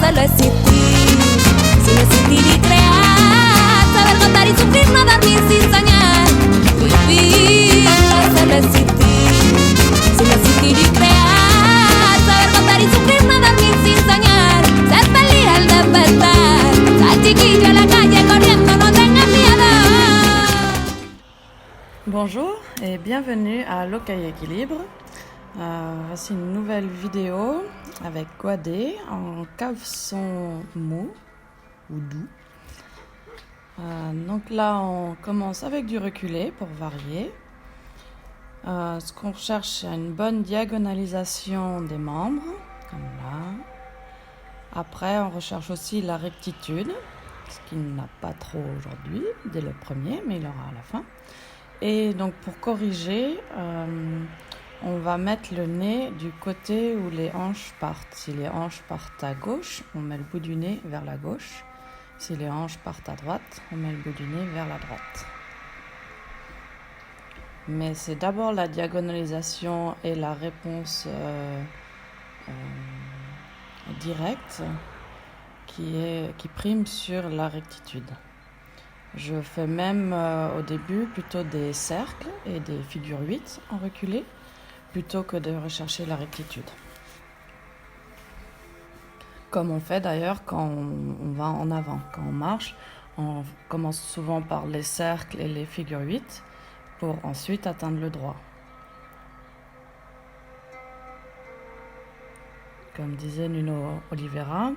solo existir, sin existir y crear, saber contar y sufrir, no dormir sin soñar. Vivir, solo existir, sin existir y crear, saber contar y sufrir, no dormir sin soñar. Ser feliz al despertar, al chiquillo a la calle corriendo, no tengas miedo. Bonjour et bienvenue à Lokai Équilibre. Voici une nouvelle vidéo avec Guadé en cave-son mou ou doux. Donc là on commence avec du reculé pour varier. Ce qu'on cherche c'est une bonne diagonalisation des membres, comme là. Après on recherche aussi la rectitude, ce qu'il n'a pas trop aujourd'hui, dès le premier, mais il aura à la fin. Et donc pour corriger, on va mettre le nez du côté où les hanches partent. Si les hanches partent à gauche, on met le bout du nez vers la gauche. Si les hanches partent à droite, on met le bout du nez vers la droite. Mais c'est d'abord la diagonalisation et la réponse directe qui prime sur la rectitude. Je fais même au début plutôt des cercles et des figures 8 en reculé, plutôt que de rechercher la rectitude. Comme on fait d'ailleurs quand on va en avant. Quand on marche, on commence souvent par les cercles et les figures 8 pour ensuite atteindre le droit. Comme disait Nuno Oliveira,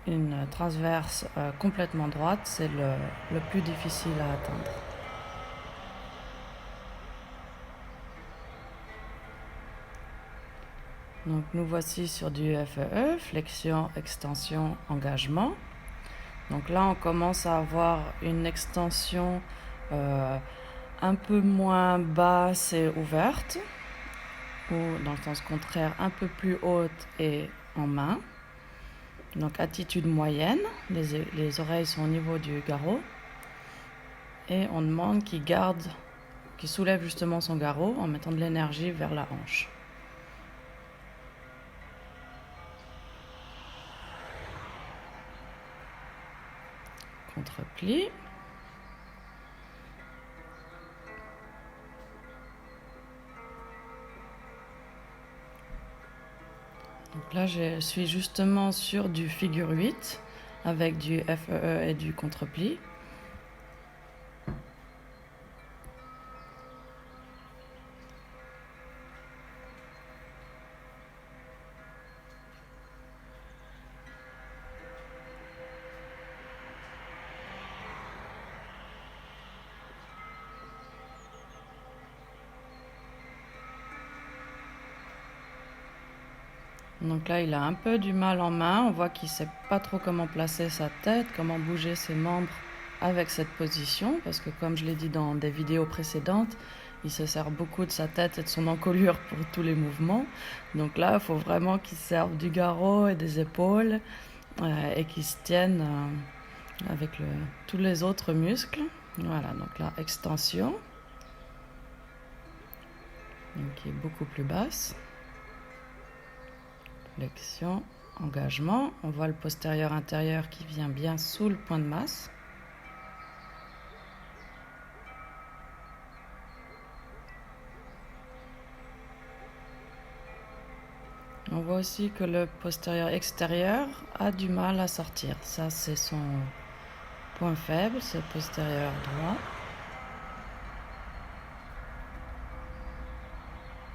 une transverse complètement droite, c'est le plus difficile à atteindre. Donc nous voici sur du FEE, flexion, extension, engagement. Donc là on commence à avoir une extension un peu moins basse et ouverte, ou dans le sens contraire un peu plus haute et en main. Donc attitude moyenne, les oreilles sont au niveau du garrot et on demande qu'il soulève justement son garrot en mettant de l'énergie vers la hanche. Contre-pli. Donc là, je suis justement sur du figure 8 avec du FEE et du contre-pli. Donc là, il a un peu du mal en main. On voit qu'il ne sait pas trop comment placer sa tête, comment bouger ses membres avec cette position. Parce que comme je l'ai dit dans des vidéos précédentes, il se sert beaucoup de sa tête et de son encolure pour tous les mouvements. Donc là, il faut vraiment qu'il serve du garrot et des épaules et qu'il se tienne avec tous les autres muscles. Voilà, donc là, extension, donc qui est beaucoup plus basse. Flexion, engagement, on voit le postérieur intérieur qui vient bien sous le point de masse. On voit aussi que le postérieur extérieur a du mal à sortir. Ça, c'est son point faible, c'est le postérieur droit.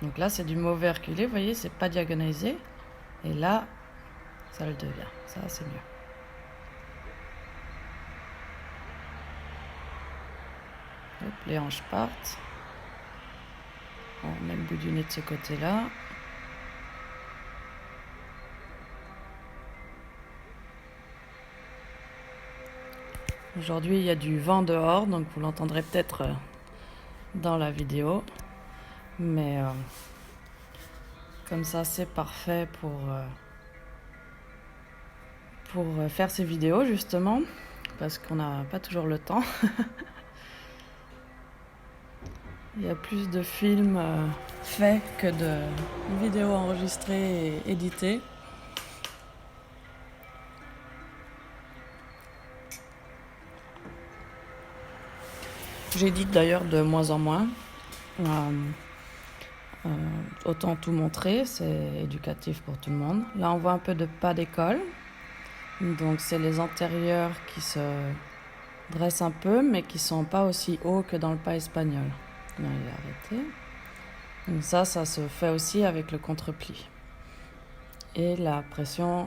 Donc là, c'est du mauvais reculé, vous voyez, c'est pas diagonalisé. Et là, ça le devient. Ça, c'est mieux. Hop, les hanches partent. On met le bout du nez de ce côté-là. Aujourd'hui, il y a du vent dehors, donc vous l'entendrez peut-être dans la vidéo. Mais comme ça, c'est parfait pour faire ces vidéos, justement, parce qu'on n'a pas toujours le temps. Il y a plus de films fait que de vidéos enregistrées et éditées. J'édite d'ailleurs de moins en moins. Autant tout montrer, c'est éducatif pour tout le monde. Là, on voit un peu de pas d'école. Donc, c'est les antérieurs qui se dressent un peu, mais qui sont pas aussi hauts que dans le pas espagnol. Non, il est arrêté. Donc ça se fait aussi avec le contre-pli. Et la pression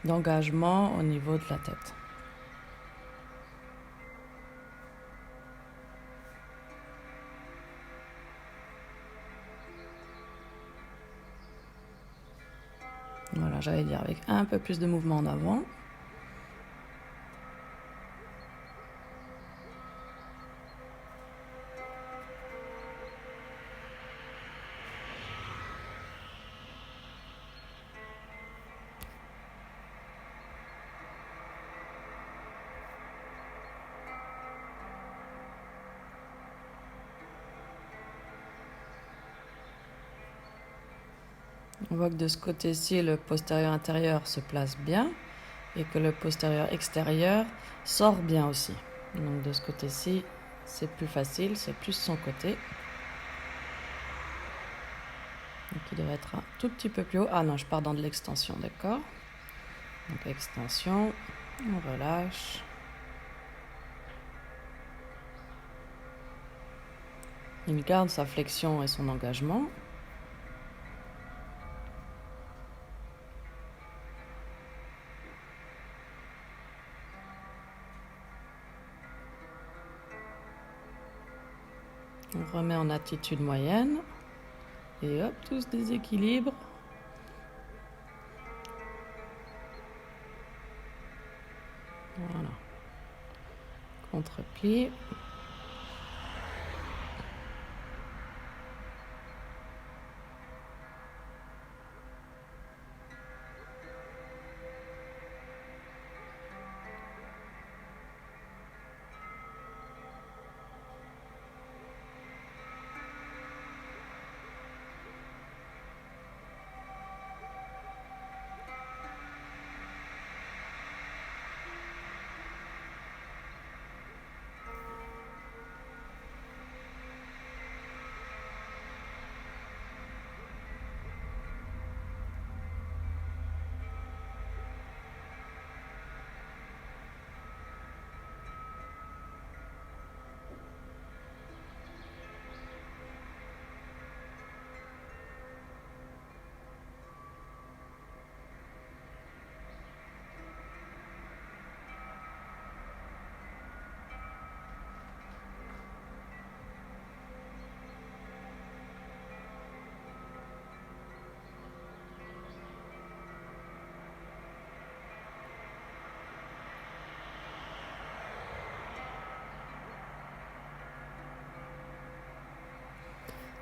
d'engagement au niveau de la tête. Voilà, j'allais dire avec un peu plus de mouvement en avant. On voit que de ce côté-ci, le postérieur intérieur se place bien et que le postérieur extérieur sort bien aussi. Donc de ce côté-ci, c'est plus facile, c'est plus son côté. Donc il devrait être un tout petit peu plus haut. Ah non, je pars dans de l'extension, d'accord. Donc extension, on relâche. Il garde sa flexion et son engagement. On remet en attitude moyenne. Et hop, tout se déséquilibre. Voilà. Contre-pli.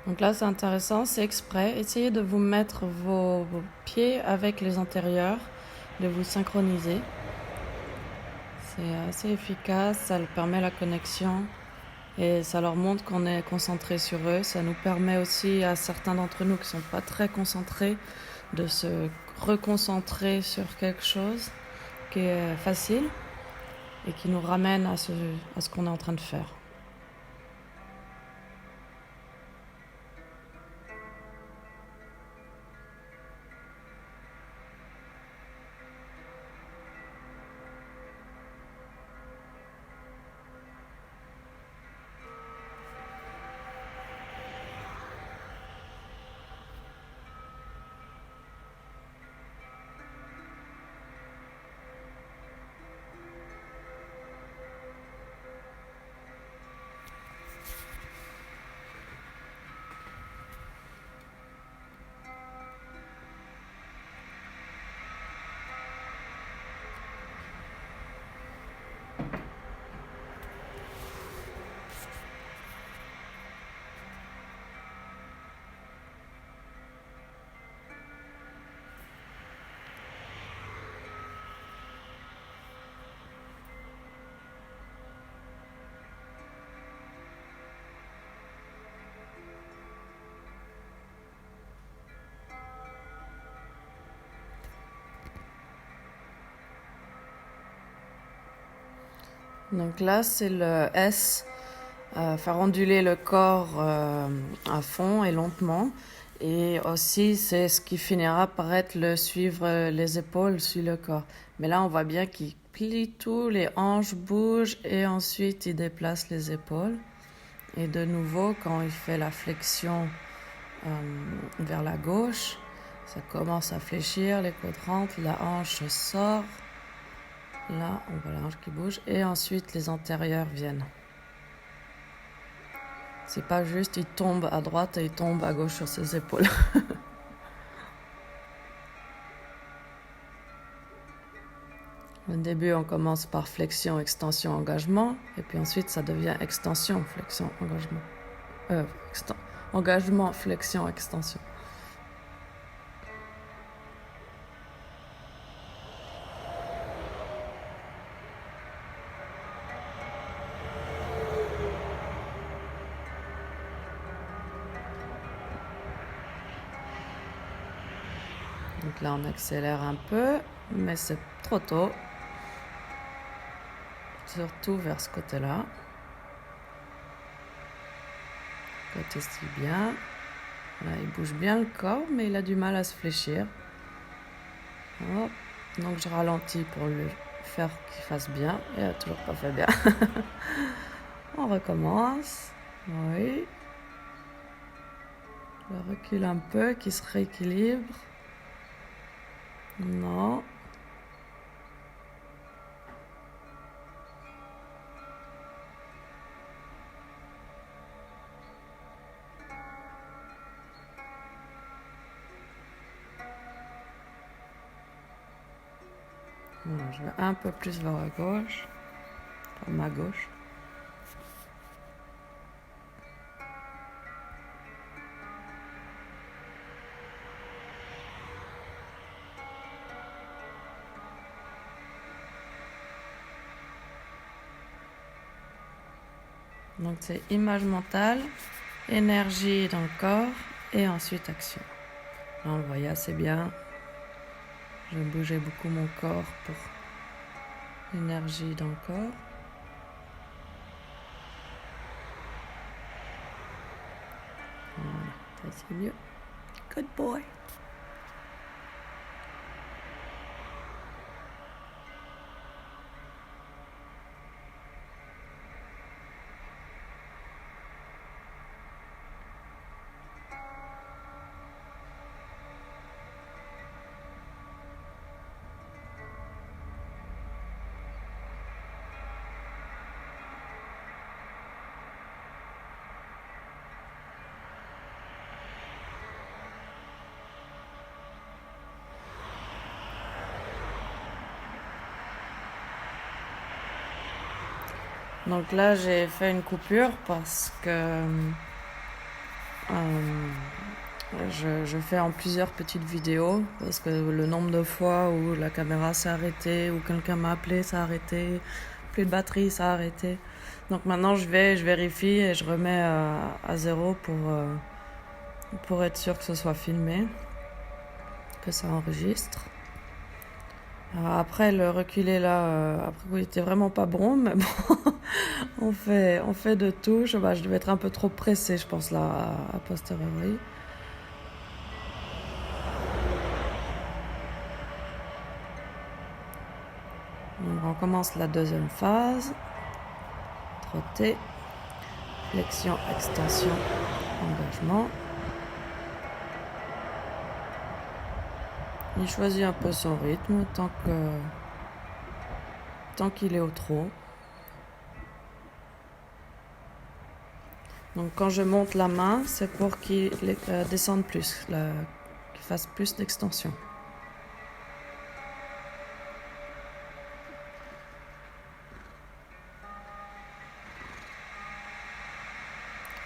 Donc là, c'est intéressant, c'est exprès. Essayez de vous mettre vos pieds avec les antérieurs, de vous synchroniser. C'est assez efficace, ça leur permet la connexion et ça leur montre qu'on est concentré sur eux. Ça nous permet aussi à certains d'entre nous qui ne sont pas très concentrés de se reconcentrer sur quelque chose qui est facile et qui nous ramène à ce qu'on est en train de faire. Donc là, c'est le S, faire onduler le corps à fond et lentement. Et aussi, c'est ce qui finira par être le suivre les épaules sur le corps. Mais là, on voit bien qu'il plie tout, les hanches bougent et ensuite il déplace les épaules. Et de nouveau, quand il fait la flexion vers la gauche, ça commence à fléchir, les côtes rentrent, la hanche sort. Là, on voit la hanche qui bouge et ensuite les antérieurs viennent. C'est pas juste, il tombe à droite et il tombe à gauche sur ses épaules. Au début, on commence par flexion, extension, engagement. Et puis ensuite, ça devient extension, flexion, engagement. Engagement, flexion, extension. Donc là, on accélère un peu, mais c'est trop tôt. Surtout vers ce côté-là. Côté-ci bien. Là, il bouge bien le corps, mais il a du mal à se fléchir. Hop. Donc je ralentis pour le faire qu'il fasse bien. Il n'a toujours pas fait bien. On recommence. Oui. Je recule un peu, qu'il se rééquilibre. Non. Voilà, je vais un peu plus vers la gauche. Vers ma gauche. Donc c'est image mentale, énergie dans le corps et ensuite action. Là on le voyait assez bien. Je bougeais beaucoup mon corps pour l'énergie dans le corps. Voilà, ça c'est mieux. Good boy. Donc là, j'ai fait une coupure parce que je fais en plusieurs petites vidéos parce que le nombre de fois où la caméra s'est arrêtée, ou quelqu'un m'a appelé, ça a arrêté, plus de batterie, ça a arrêté. Donc maintenant, je vérifie et je remets à zéro pour être sûr que ce soit filmé, que ça enregistre. Alors après, le reculer là, après il était vraiment pas bon, mais bon, on fait de tout. Je devais être un peu trop pressée, je pense, là, à posteriori. Donc on commence la deuxième phase. Trotter, flexion, extension, engagement. Il choisit un peu son rythme tant qu'il est au trot. Donc quand je monte la main, c'est pour qu'il descende plus, qu'il fasse plus d'extension.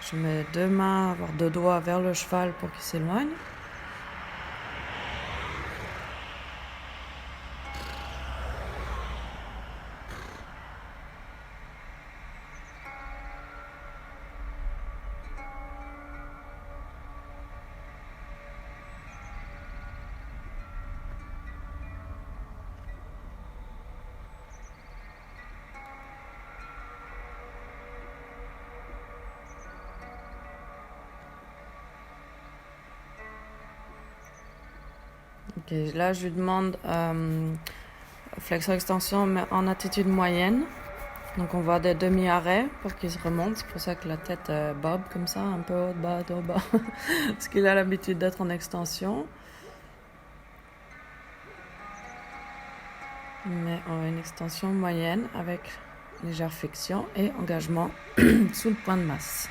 Je mets deux mains, voire deux doigts vers le cheval pour qu'il s'éloigne. Ok, là je lui demande flexion-extension mais en attitude moyenne. Donc on voit des demi-arrêts pour qu'il se remonte. C'est pour ça que la tête bob comme ça, un peu haut, bas, haut, bas. Parce qu'il a l'habitude d'être en extension. Mais on a une extension moyenne avec légère flexion et engagement sous le point de masse.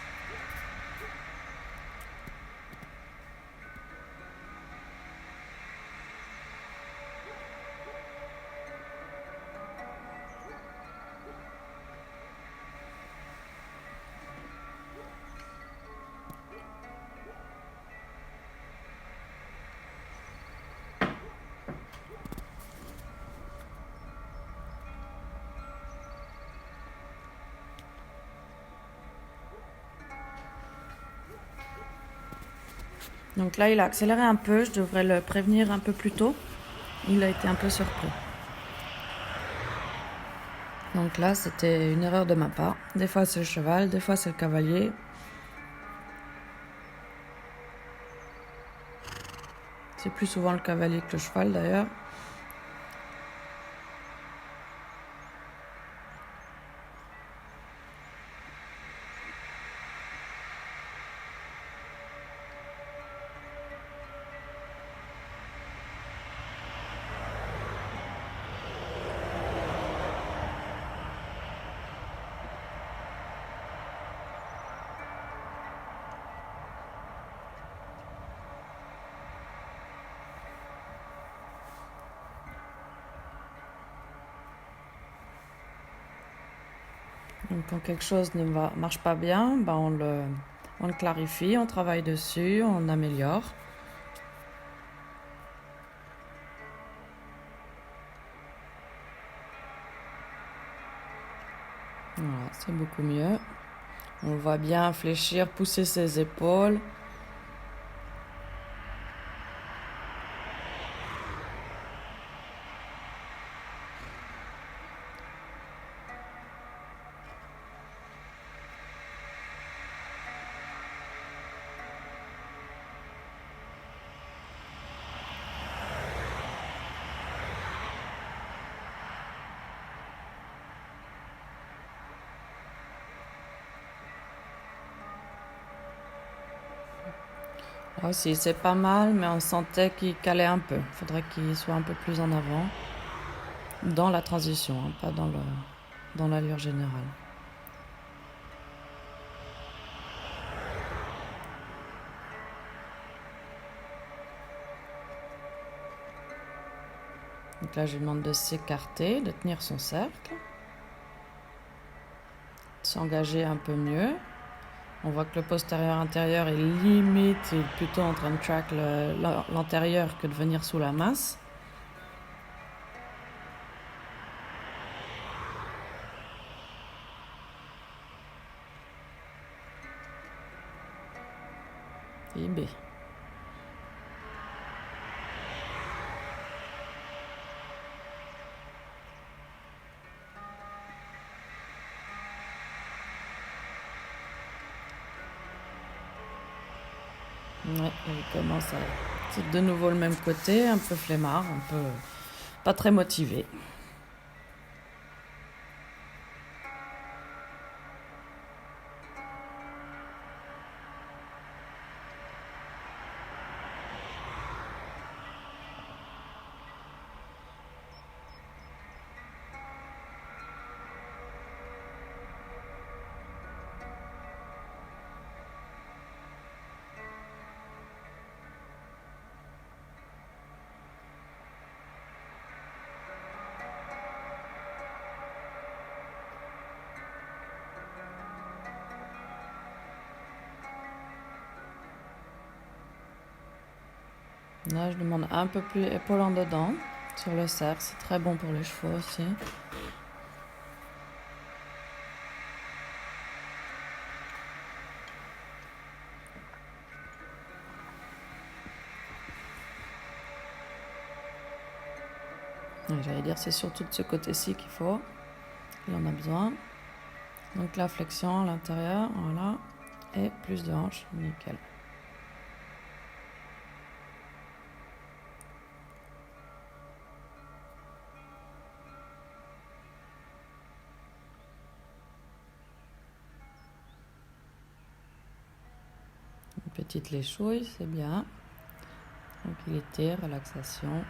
Donc là, il a accéléré un peu. Je devrais le prévenir un peu plus tôt. Il a été un peu surpris. Donc là, c'était une erreur de ma part. Des fois, c'est le cheval, des fois, c'est le cavalier. C'est plus souvent le cavalier que le cheval, d'ailleurs. Donc quand quelque chose ne marche pas bien, on le clarifie, on travaille dessus, on améliore. Voilà, c'est beaucoup mieux. On voit bien fléchir, pousser ses épaules. Là aussi, c'est pas mal, mais on sentait qu'il calait un peu. Il faudrait qu'il soit un peu plus en avant dans la transition, hein, pas dans l'allure générale. Donc là, je lui demande de s'écarter, de tenir son cercle, de s'engager un peu mieux. On voit que le postérieur-intérieur est limite, il est plutôt en train de track l'antérieur que de venir sous la masse. IB. Ouais, il commence à... C'est de nouveau le même côté, un peu flemmard, un peu pas très motivé. Là, je demande un peu plus épaule en dedans sur le cercle. C'est très bon pour les chevaux aussi. J'allais dire, c'est surtout de ce côté-ci qu'il faut. Il en a besoin. Donc la flexion à l'intérieur, voilà. Et plus de hanches, nickel. petite léchouille, c'est bien. Tranquillité, relaxation.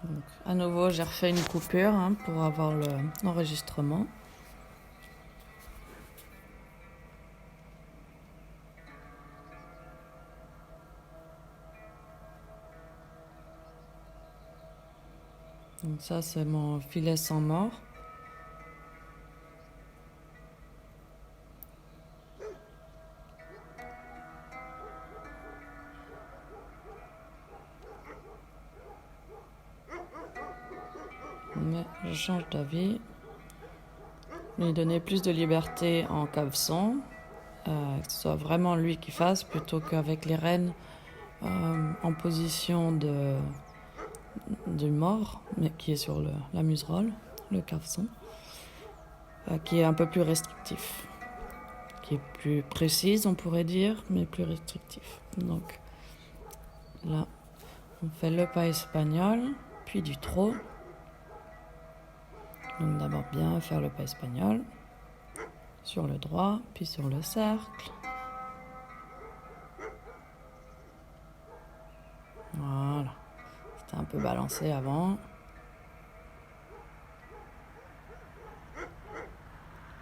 Donc, à nouveau, j'ai refait une coupure pour avoir l'enregistrement. Donc ça, c'est mon filet sans mort. Mais je change d'avis. Lui donner plus de liberté en caleçon, que ce soit vraiment lui qui fasse plutôt qu'avec les rênes en position du mort, mais qui est sur la muserolle, le caleçon, qui est un peu plus restrictif, qui est plus précise, on pourrait dire, mais plus restrictif. Donc là, on fait le pas espagnol, puis du trot. Donc d'abord bien faire le pas espagnol sur le droit, puis sur le cercle. Voilà. C'était un peu balancé avant.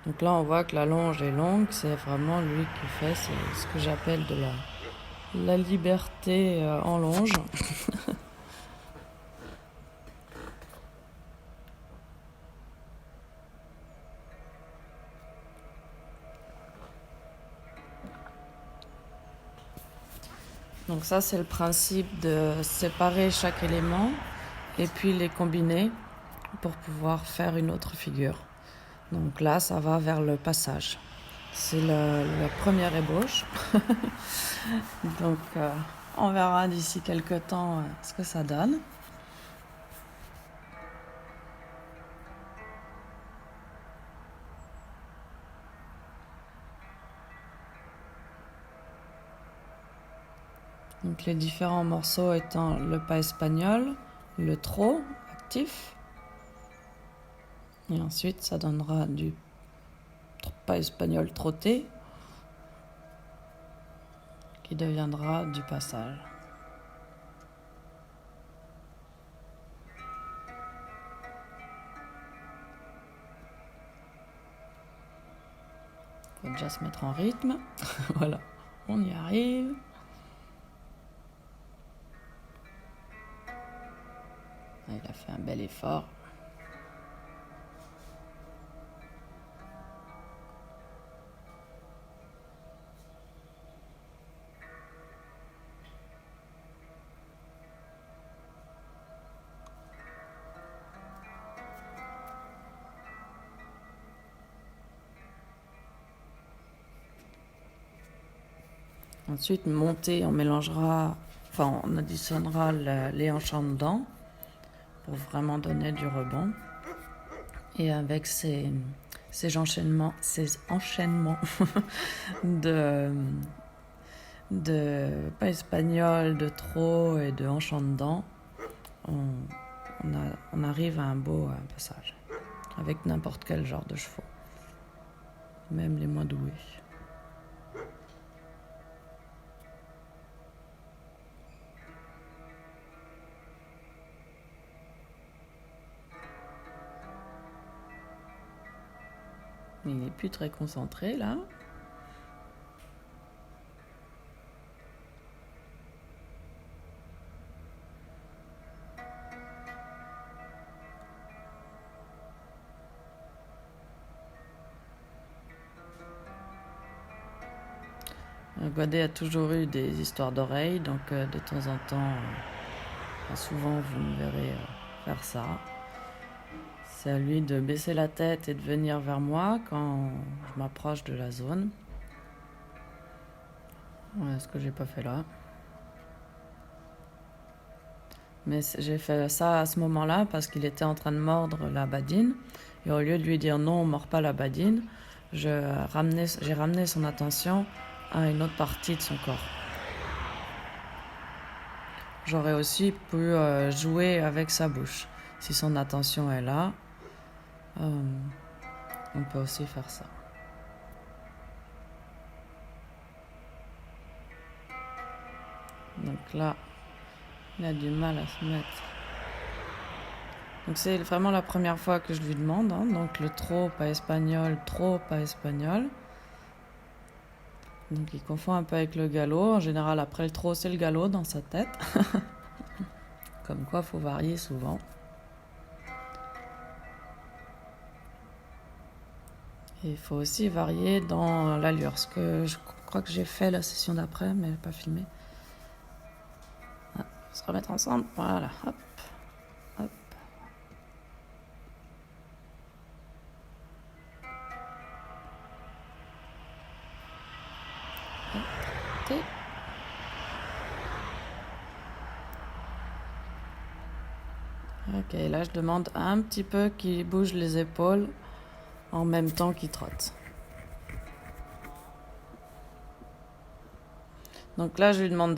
Donc là, on voit que la longe est longue. C'est vraiment lui qui fait. C'est ce que j'appelle de la liberté en longe. Donc ça, c'est le principe de séparer chaque élément et puis les combiner pour pouvoir faire une autre figure. Donc là, ça va vers le passage. C'est la première ébauche. Donc on verra d'ici quelques temps ce que ça donne. Donc les différents morceaux étant le pas espagnol, le trot actif, et ensuite ça donnera du pas espagnol trotté qui deviendra du passage. Faut déjà se mettre en rythme. Voilà, on y arrive. Il a fait un bel effort. Ensuite, monter, on mélangera, on additionnera les hanches dedans pour vraiment donner du rebond. Et avec ces enchaînements de pas espagnol, de trot et de hanches dedans, on arrive à un beau passage, avec n'importe quel genre de chevaux, même les moins doués. Il n'est plus très concentré là. Guadé a toujours eu des histoires d'oreilles, donc de temps en temps, souvent vous me verrez faire ça. C'est à lui de baisser la tête et de venir vers moi quand je m'approche de la zone. Voilà ce que j'ai pas fait là. Mais j'ai fait ça à ce moment-là parce qu'il était en train de mordre la badine. Et au lieu de lui dire non, on mord pas la badine, j'ai ramené son attention à une autre partie de son corps. J'aurais aussi pu jouer avec sa bouche. Si son attention est là, on peut aussi faire ça. Donc là, il a du mal à se mettre. Donc c'est vraiment la première fois que je lui demande. Donc le trop pas espagnol. Donc il confond un peu avec le galop. En général, après le trop, c'est le galop dans sa tête. Comme quoi, il faut varier souvent. Et il faut aussi varier dans l'allure. Ce que je crois que j'ai fait la session d'après, mais pas filmé. Faut se remettre ensemble. Voilà, hop, hop. Et ok, là je demande un petit peu qu'il bouge les épaules en même temps qu'il trotte. Donc là je lui demande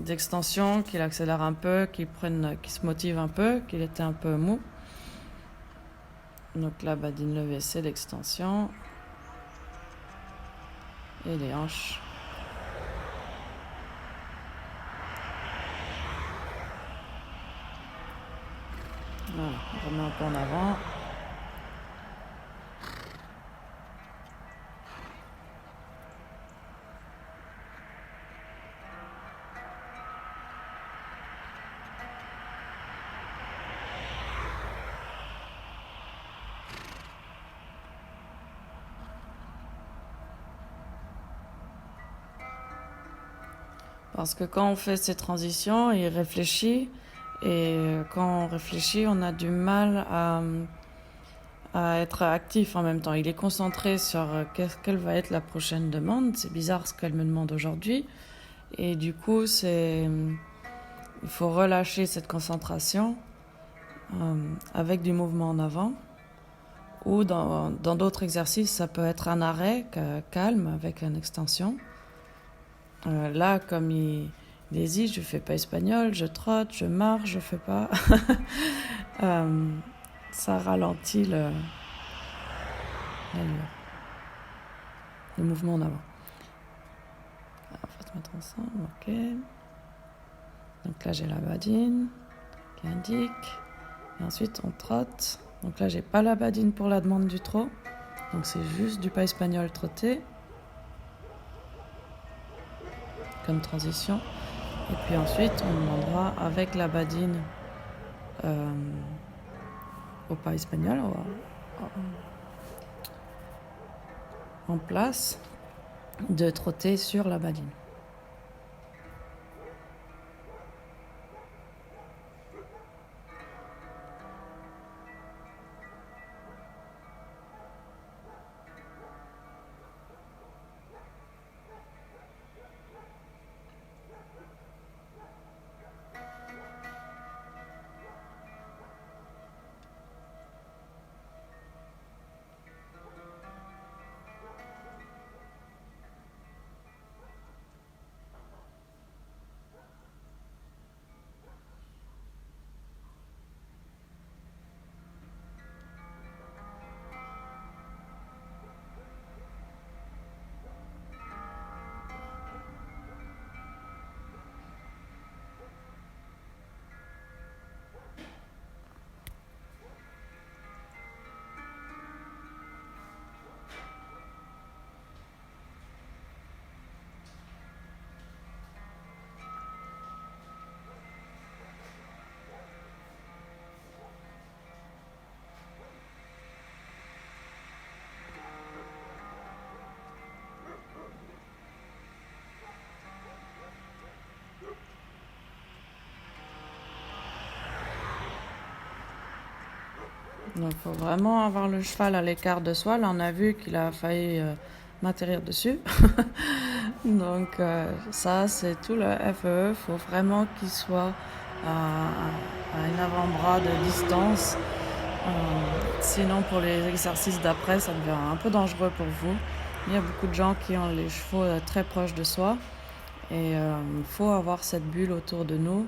d'extension, qu'il accélère un peu, qu'il se motive un peu, qu'il était un peu mou. Donc là badine levée c'est l'extension. Et les hanches. Voilà, on remet un peu en avant. Parce que quand on fait ces transitions, il réfléchit. Et quand on réfléchit, on a du mal à être actif en même temps. Il est concentré sur quelle va être la prochaine demande. C'est bizarre ce qu'elle me demande aujourd'hui. Et du coup, il faut relâcher cette concentration avec du mouvement en avant. Ou dans d'autres exercices, ça peut être un arrêt calme avec une extension. Là, comme il hésite, je fais pas espagnol, je trotte, je marche, je fais pas. Ça ralentit le mouvement en avant. Il faut se mettre ensemble, ok. Donc là, j'ai la badine qui indique. Et ensuite, on trotte. Donc là, j'ai pas la badine pour la demande du trot. Donc c'est juste du pas espagnol trotté. Comme transition. Et puis ensuite, on demandera avec la badine au pas espagnol en place de trotter sur la badine. Donc, il faut vraiment avoir le cheval à l'écart de soi. Là, on a vu qu'il a failli m'atterrir dessus. Donc, ça, c'est tout le FEE. Il faut vraiment qu'il soit à un avant-bras de distance. Sinon, pour les exercices d'après, ça devient un peu dangereux pour vous. Il y a beaucoup de gens qui ont les chevaux très proches de soi. Et il faut avoir cette bulle autour de nous.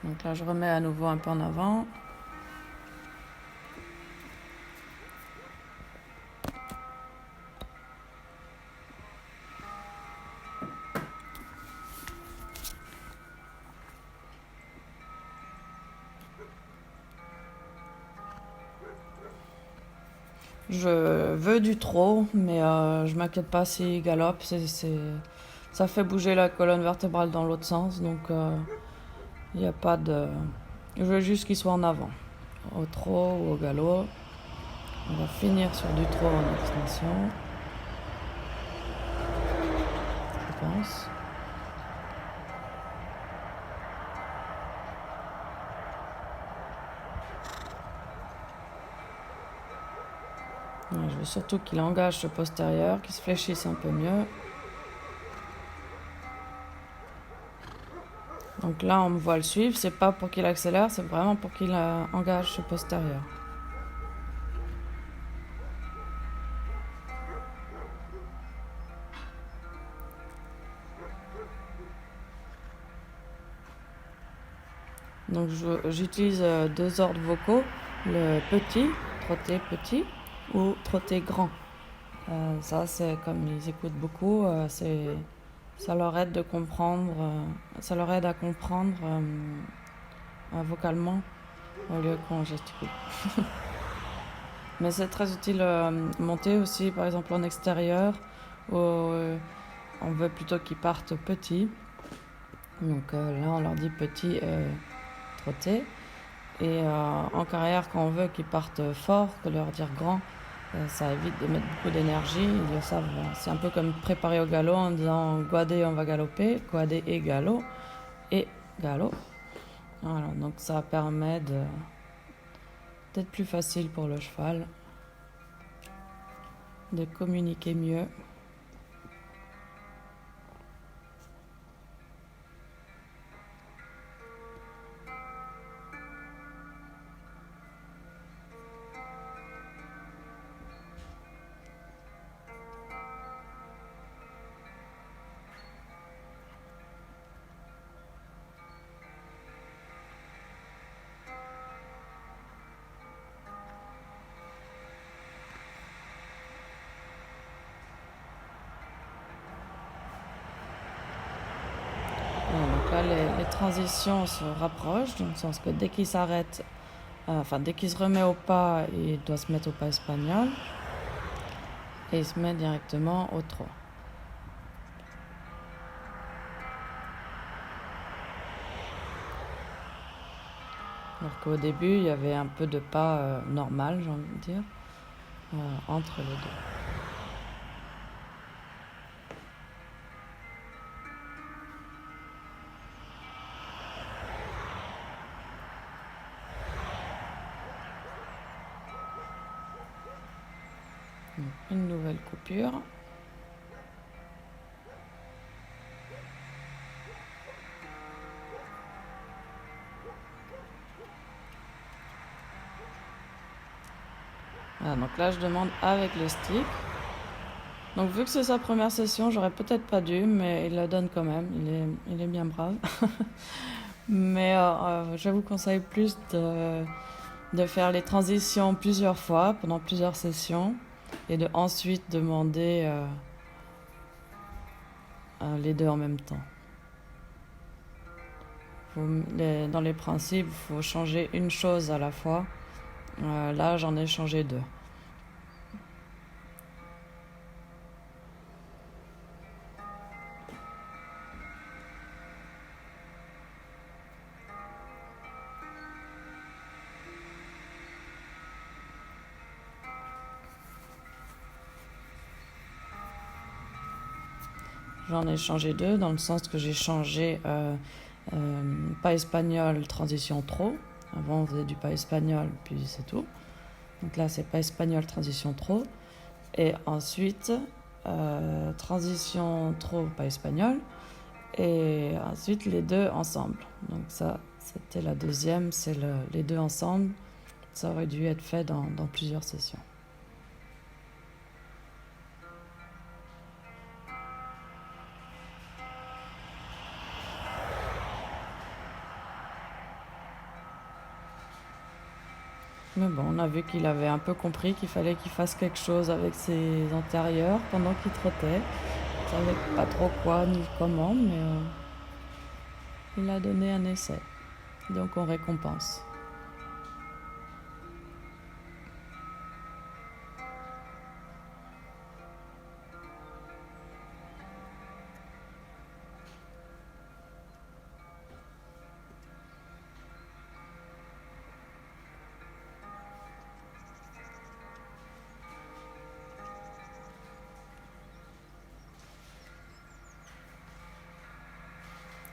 Donc là, je remets à nouveau un peu en avant. Je veux du trot, mais je m'inquiète pas s'il galope. Ça fait bouger la colonne vertébrale dans l'autre sens, donc il n'y a pas de... Je veux juste qu'il soit en avant, au trot ou au galop. On va finir sur du trot en extension, je pense. Je veux surtout qu'il engage ce postérieur, qu'il se fléchisse un peu mieux. Donc là, on me voit le suivre. C'est pas pour qu'il accélère, c'est vraiment pour qu'il engage ce postérieur. Donc j'utilise deux ordres vocaux, le petit, trotter petit, ou trotter grand. Ça, c'est comme ils écoutent beaucoup, ça leur aide de comprendre, ça leur aide à comprendre vocalement au lieu qu'on gesticule. Mais c'est très utile monter aussi, par exemple en extérieur, où on veut plutôt qu'ils partent petits. Donc là, on leur dit petit trotter. Et en carrière, quand on veut qu'ils partent fort, que leur dire grand, ça évite de mettre beaucoup d'énergie. Ils le savent. C'est un peu comme préparer au galop en disant guadé, on va galoper, guadé et galop, et galop. Voilà, donc ça permet d'être plus facile pour le cheval, de communiquer mieux. Donc là, les transitions se rapprochent, dans le sens que dès qu'il s'arrête, dès qu'il se remet au pas, il doit se mettre au pas espagnol. Et il se met directement au trot. Alors qu'au début, il y avait un peu de pas normal, j'ai envie de dire, entre les deux. Donc, une nouvelle coupure. Voilà, donc là, je demande avec le stick. Donc, vu que c'est sa première session, j'aurais peut-être pas dû, mais il la donne quand même. Il est bien brave. Mais je vous conseille plus de faire les transitions plusieurs fois, pendant plusieurs sessions, et de ensuite demander les deux en même temps. Dans les principes, il faut changer une chose à la fois. Là, j'en ai changé deux. J'en ai changé 2 dans le sens que j'ai changé pas espagnol, transition trop. Avant, on faisait du pas espagnol, puis c'est tout. Donc là, c'est pas espagnol, transition trop. Et ensuite, transition trop, pas espagnol. Et ensuite, les 2 ensemble. Donc ça, c'était la deuxième, c'est les 2 ensemble. Ça aurait dû être fait dans plusieurs sessions. Mais bon, on a vu qu'il avait un peu compris qu'il fallait qu'il fasse quelque chose avec ses antérieurs pendant qu'il trottait. Il savait pas trop quoi ni comment, mais il a donné un essai. Donc on récompense.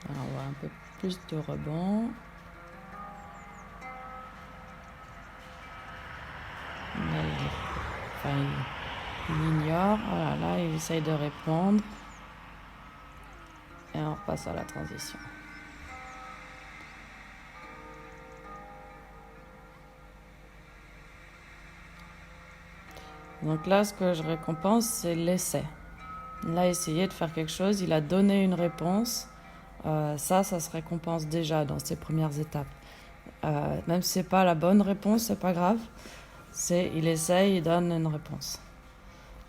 Alors on voit un peu plus de rebond. Il ignore. Voilà, là, il essaye de répondre. Et on repasse à la transition. Donc là, ce que je récompense, c'est l'essai. Il a essayé de faire quelque chose, il a donné une réponse. Ça se récompense déjà dans ces premières étapes. Même si c'est pas la bonne réponse, c'est pas grave. Il essaye, il donne une réponse.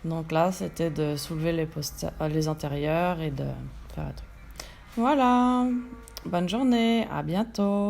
Donc là, c'était de soulever les antérieurs et de faire un truc. Voilà. Bonne journée. À bientôt.